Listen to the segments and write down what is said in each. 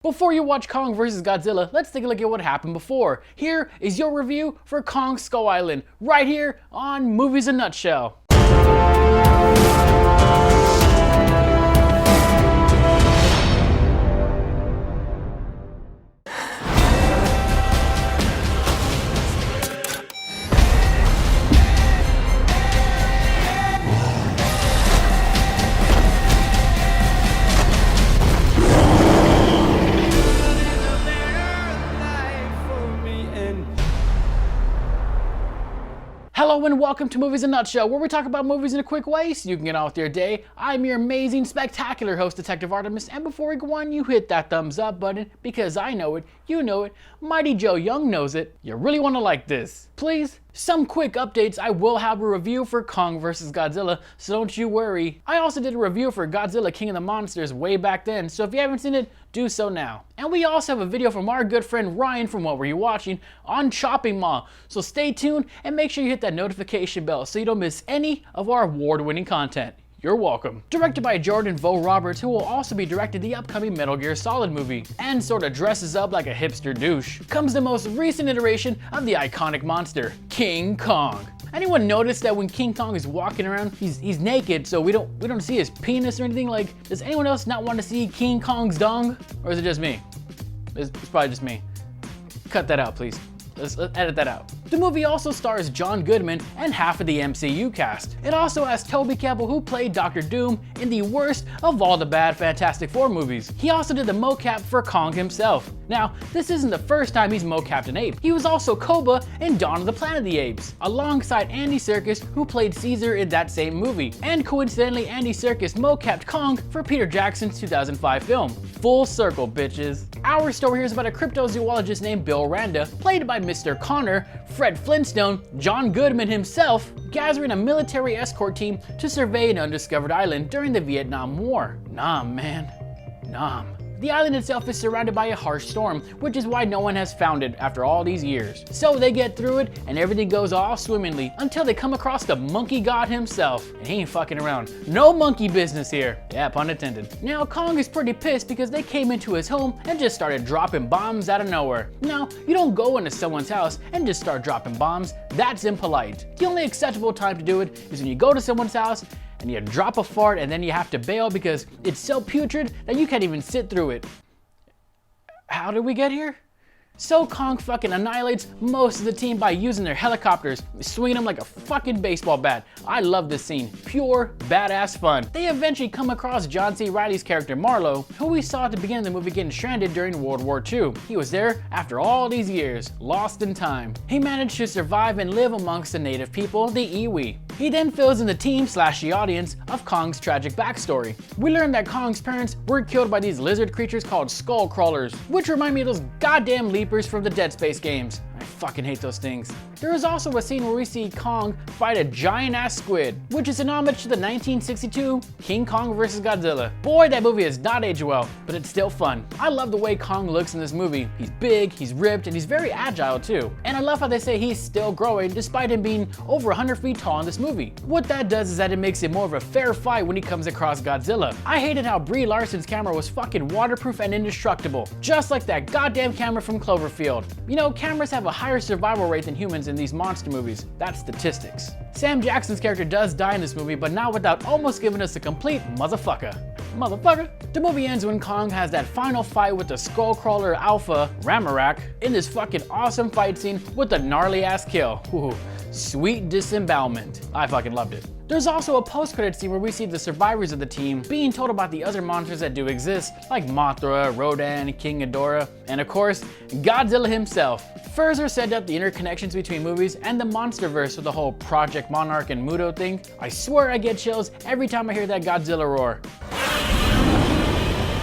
Before you watch Kong vs. Godzilla, let's take a look at what happened before. Here is your review for Kong Skull Island, right here on Movies in a Nutshell. Hello and welcome to Movies in a Nutshell, where we talk about movies in a quick way so you can get on with your day. I'm your amazing, spectacular host, Detective Artemis, and before we go on, you hit that thumbs up button because I know it, you know it, Mighty Joe Young knows it. You really want to like this. Please? Some quick updates. I will have a review for Kong vs. Godzilla, so don't you worry. I also did a review for Godzilla King of the Monsters way back then, so if you haven't seen it, do so now. And we also have a video from our good friend Ryan from What Were You Watching on Chopping Mall, so stay tuned and make sure you hit that notification bell so you don't miss any of our award-winning content. You're welcome. Directed by Jordan Vogt Roberts, who will also be directing the upcoming Metal Gear Solid movie, and sorta dresses up like a hipster douche, comes the most recent iteration of the iconic monster, King Kong. Anyone notice that when King Kong is walking around, he's naked, so we don't see his penis or anything? Like, does anyone else not want to see King Kong's dong? Or is it just me? It's probably just me. Cut that out, please. Let's edit that out. The movie also stars John Goodman and half of the MCU cast. It also has Toby Kebbell, who played Dr. Doom in the worst of all the bad Fantastic Four movies. He also did the mocap for Kong himself. Now, this isn't the first time he's mocapped an ape. He was also Koba in Dawn of the Planet of the Apes, alongside Andy Serkis, who played Caesar in that same movie. And coincidentally, Andy Serkis mocapped Kong for Peter Jackson's 2005 film. Full circle, bitches. Our story here is about a cryptozoologist named Bill Randa, played by Mr. Connor, Fred Flintstone, John Goodman himself, gathering a military escort team to survey an undiscovered island during the Vietnam War. Nam, man. Nam. The island itself is surrounded by a harsh storm, which is why no one has found it after all these years. So they get through it, and everything goes all swimmingly until they come across the monkey god himself. And he ain't fucking around. No monkey business here. Yeah, pun intended. Now, Kong is pretty pissed because they came into his home and just started dropping bombs out of nowhere. Now, you don't go into someone's house and just start dropping bombs. That's impolite. The only acceptable time to do it is when you go to someone's house and you drop a fart and then you have to bail because it's so putrid that you can't even sit through it. How did we get here? So Kong fucking annihilates most of the team by using their helicopters, swinging them like a fucking baseball bat. I love this scene. Pure badass fun. They eventually come across John C. Reilly's character Marlowe, who we saw at the beginning of the movie getting stranded during World War II. He was there after all these years, lost in time. He managed to survive and live amongst the native people, the Iwi. He then fills in the team/the audience of Kong's tragic backstory. We learn that Kong's parents were killed by these lizard creatures called skull crawlers, which remind me of those goddamn leapers from the Dead Space games. I fucking hate those things. There is also a scene where we see Kong fight a giant-ass squid, which is an homage to the 1962 King Kong vs. Godzilla. Boy, that movie has not aged well, but it's still fun. I love the way Kong looks in this movie. He's big, he's ripped, and he's very agile too. And I love how they say he's still growing despite him being over 100 feet tall in this movie. What that does is that it makes it more of a fair fight when he comes across Godzilla. I hated how Brie Larson's camera was fucking waterproof and indestructible, just like that goddamn camera from Cloverfield. You know, cameras have a higher survival rate than humans in these monster movies. That's statistics. Sam Jackson's character does die in this movie, but not without almost giving us a complete motherfucker. Motherfucker. The movie ends when Kong has that final fight with the Skullcrawler Alpha, Ramarak, in this fucking awesome fight scene with a gnarly ass kill. Ooh, sweet disembowelment. I fucking loved it. There's also a post-credit scene where we see the survivors of the team being told about the other monsters that do exist, like Mothra, Rodan, King Ghidorah, and of course, Godzilla himself. Further set up the interconnections between movies and the monsterverse with the whole Project Monarch and Muto thing. I swear I get chills every time I hear that Godzilla roar.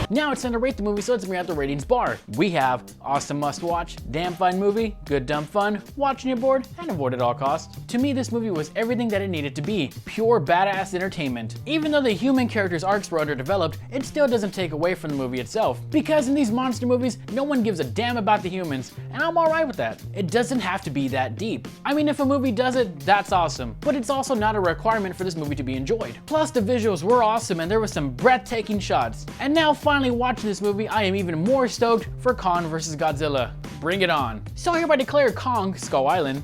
Now it's time to rate the movie, so let's bring out the ratings bar. We have awesome must watch, damn fine movie, good dumb fun, watching your board, and avoid at all costs. To me, this movie was everything that it needed to be. Pure badass entertainment. Even though the human characters' arcs were underdeveloped, it still doesn't take away from the movie itself. Because in these monster movies, no one gives a damn about the humans, and I'm alright with that. It doesn't have to be that deep. I mean, if a movie does it, that's awesome. But it's also not a requirement for this movie to be enjoyed. Plus, the visuals were awesome and there were some breathtaking shots. And now finally, finally watching this movie, I am even more stoked for Kong vs. Godzilla. Bring it on. So I hereby declare Kong Skull Island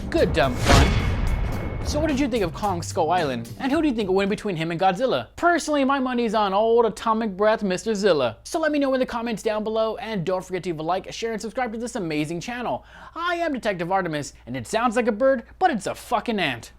good dumb fun. So what did you think of Kong Skull Island? And who do you think will win between him and Godzilla? Personally, my money's on old atomic breath Mr. Zilla. So let me know in the comments down below, and don't forget to leave a like, share, and subscribe to this amazing channel. I am Detective Artemis, and it sounds like a bird, but it's a fucking ant.